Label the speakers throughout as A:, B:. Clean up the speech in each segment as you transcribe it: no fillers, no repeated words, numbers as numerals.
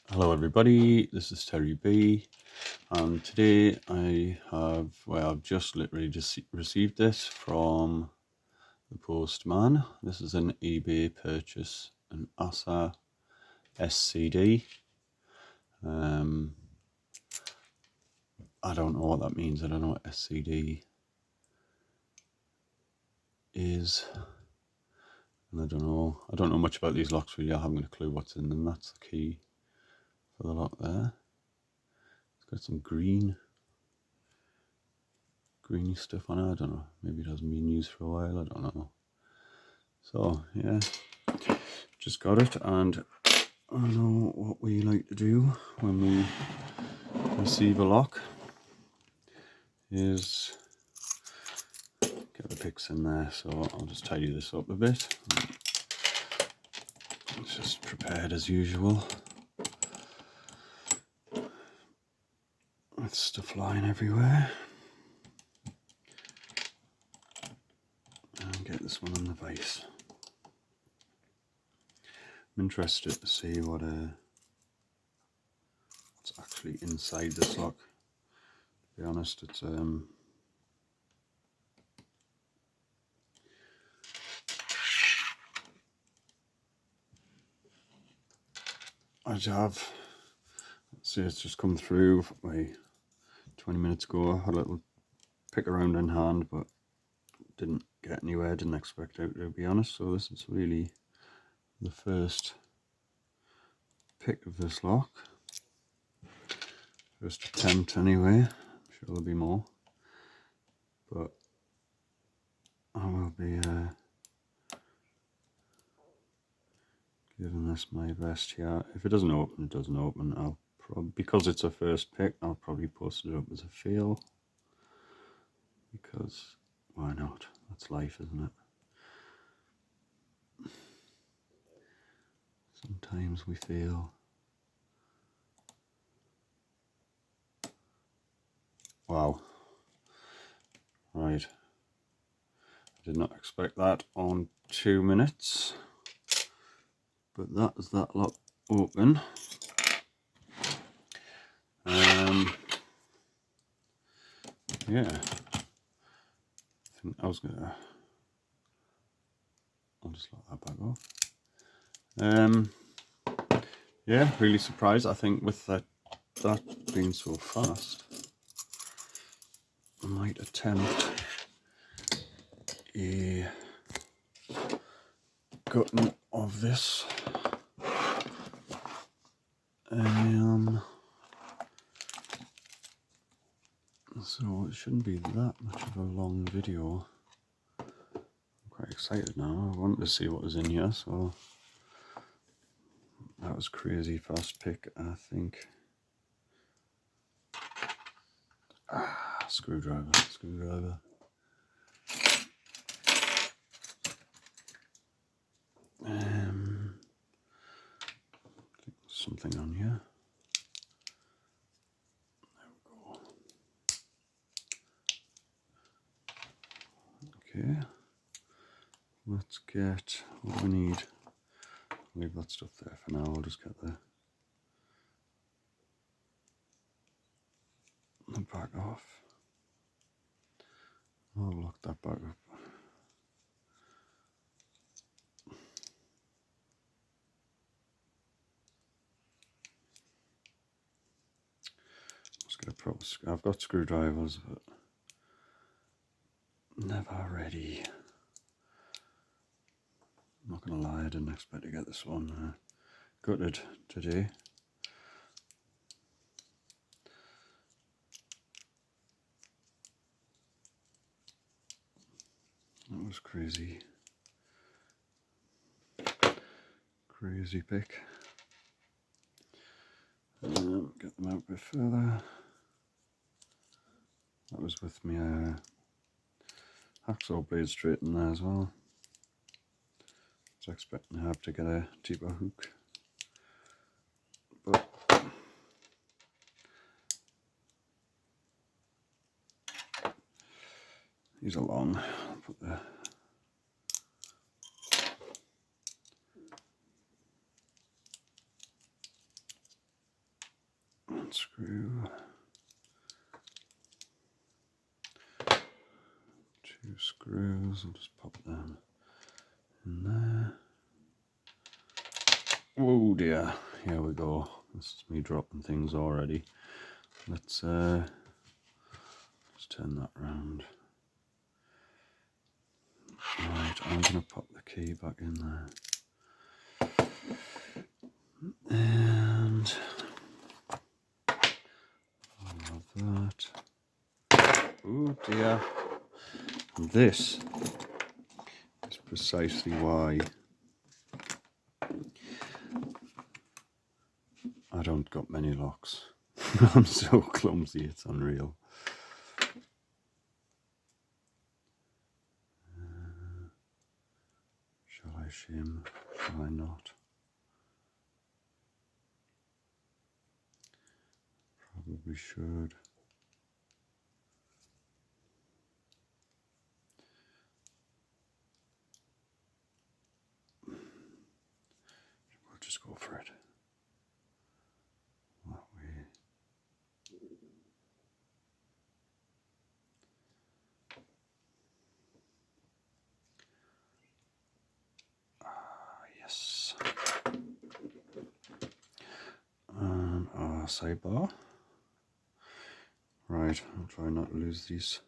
A: Hello everybody, this is Terry B, and today I've just literally just received this from the postman. This is an eBay purchase, an ASSA SCD. I don't know what that means. I don't know what SCD is, and I don't know much about these locks really. I haven't got a clue what's in them. That's the key for the lock there. It's got some greeny stuff on it. I don't know, maybe it hasn't been used for a while, I don't know. So yeah, just got it, and I know what we like to do when we receive a lock is get the picks in there. So I'll just tidy this up a bit. It's just prepared as usual with stuff flying everywhere. And get this one on the vise. I'm interested to see what's actually inside this lock. To be honest, it's let's see, it's just come through 20 minutes ago. I had a little pick around in hand, but didn't get anywhere, didn't expect it, to be honest. So this is really the first pick of this lock. First attempt anyway. I'm sure there'll be more. But I will be giving this my best here. If it doesn't open, it doesn't open. I'll probably, because it's a first pick, I'll probably post it up as a fail. Because why not? That's life, isn't it? Sometimes we fail. Wow. Right. I did not expect that on 2 minutes. But that is that lock open. Yeah. I think I was gonna. I'll just lock that back off. Yeah, really surprised. I think with that being so fast, I might attempt a cutting of this. So it shouldn't be that much of a long video. I'm quite excited now. I wanted to see what was in here, so that was crazy fast pick, I think. Screwdriver. Something on here. Okay, let's get, what do we need? Leave that stuff there for now. I'll just get the back off. I'll lock that back up. Let's get a proper, I've got screwdrivers, but never ready. I'm not gonna lie, I didn't expect to get this one gutted today. That was crazy. Crazy pick. Get them out a bit further. That was with me hacksaw blade straight in there as well. I was expecting to have to get a deeper hook, but these are long. I'll put the Unscrew. 2 screws. I'll just pop them in there. Oh dear. Here we go. This is me dropping things already. Let's just turn that round. Right, I'm going to pop the key back in there. And I'll have that. Oh dear. And this is precisely why I don't got many locks. I'm so clumsy, it's unreal. Shall I shim? Shall I not? Probably should. We'll just go for it. That way. Yes. And our sidebar. Right, I'll try not to lose these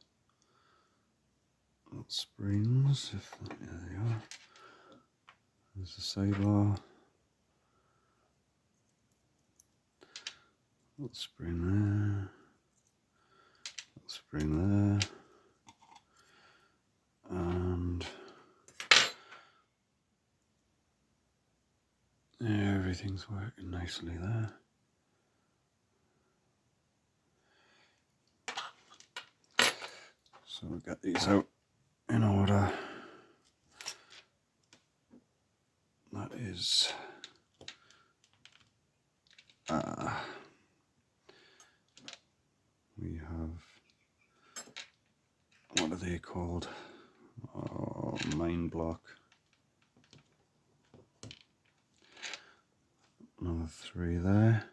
A: little springs. There they are. There's the sidebar. Little spring there. Little spring there. And yeah, everything's working nicely there. So we'll get these out in order. That is we have, what are they called? Oh, main block. Another 3 there.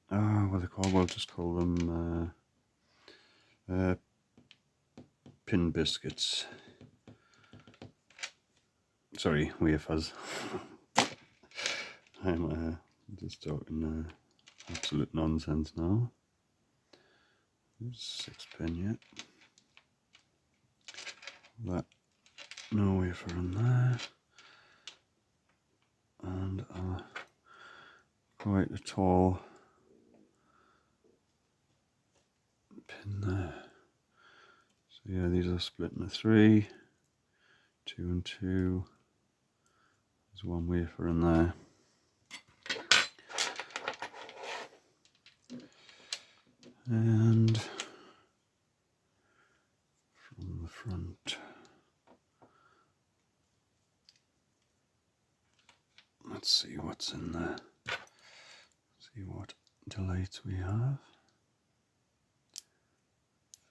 A: What are they called? We'll just call them pin biscuits. Sorry, wafers. I'm just talking absolute nonsense now. There's 6 pin yet. That no wafer in there, and quite a tall pin there. So yeah, these are split into 3, 2 and 2. There's 1 wafer in there. And from the front, let's see what's in there. See what delights we have.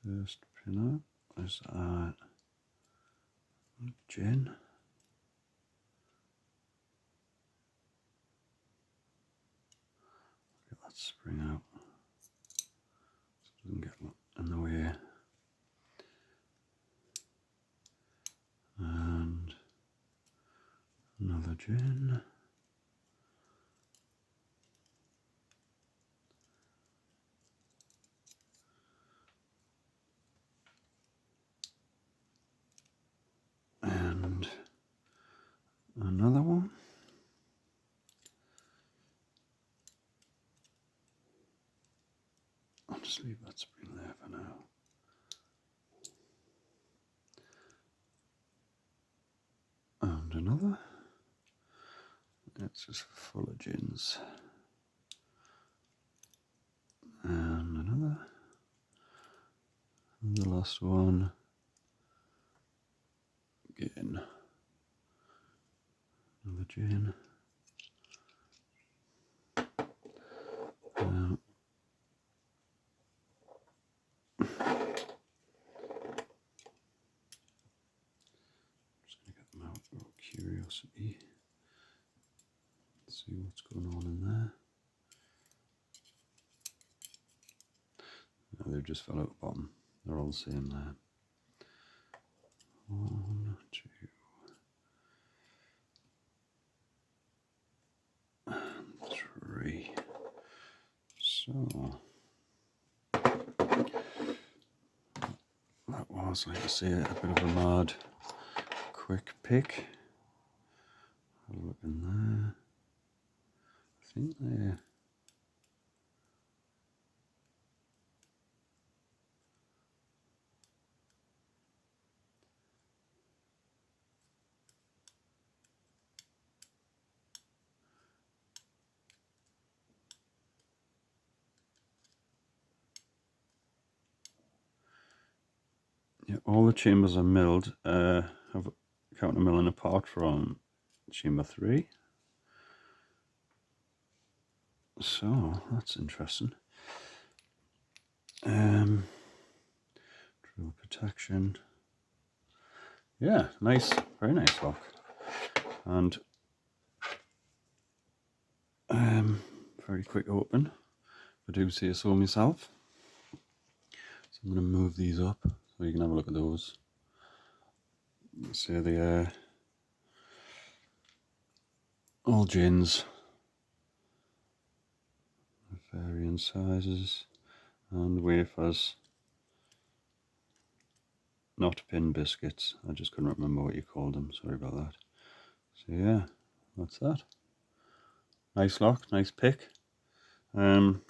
A: First pin up is gin. Get that spring out so it doesn't get in the way. And another gin. And another one. I'll just leave that spring there for now. And another. It's just full of gins. And another. And the last one. Again. Another gin. Just going to get them out for curiosity. See what's going on in there. they just fell out the bottom. They're all the same there. 1, 2, and 3. So that was, like I say, a bit of a mad quick pick. Have a look in there. I think they're all the chambers are milled. Have counter milling apart from chamber 3. So that's interesting. Drill protection. Yeah, nice, very nice lock. And very quick open. I do say so myself. So I'm going to move these up so you can have a look at those. So they are all gins, varying sizes, and wafers, not pin biscuits. I just couldn't remember what you called them, sorry about that. So yeah, that's that. Nice lock, nice pick. Thought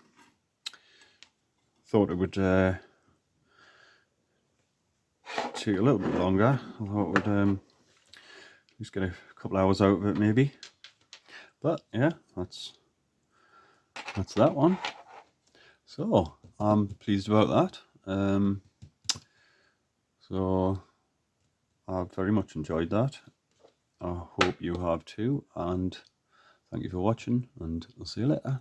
A: it would take a little bit longer. I thought it would just get a couple hours out of it maybe. But yeah, that's that one. So I'm pleased about that. So I've very much enjoyed that. I hope you have too, and thank you for watching, and I'll see you later.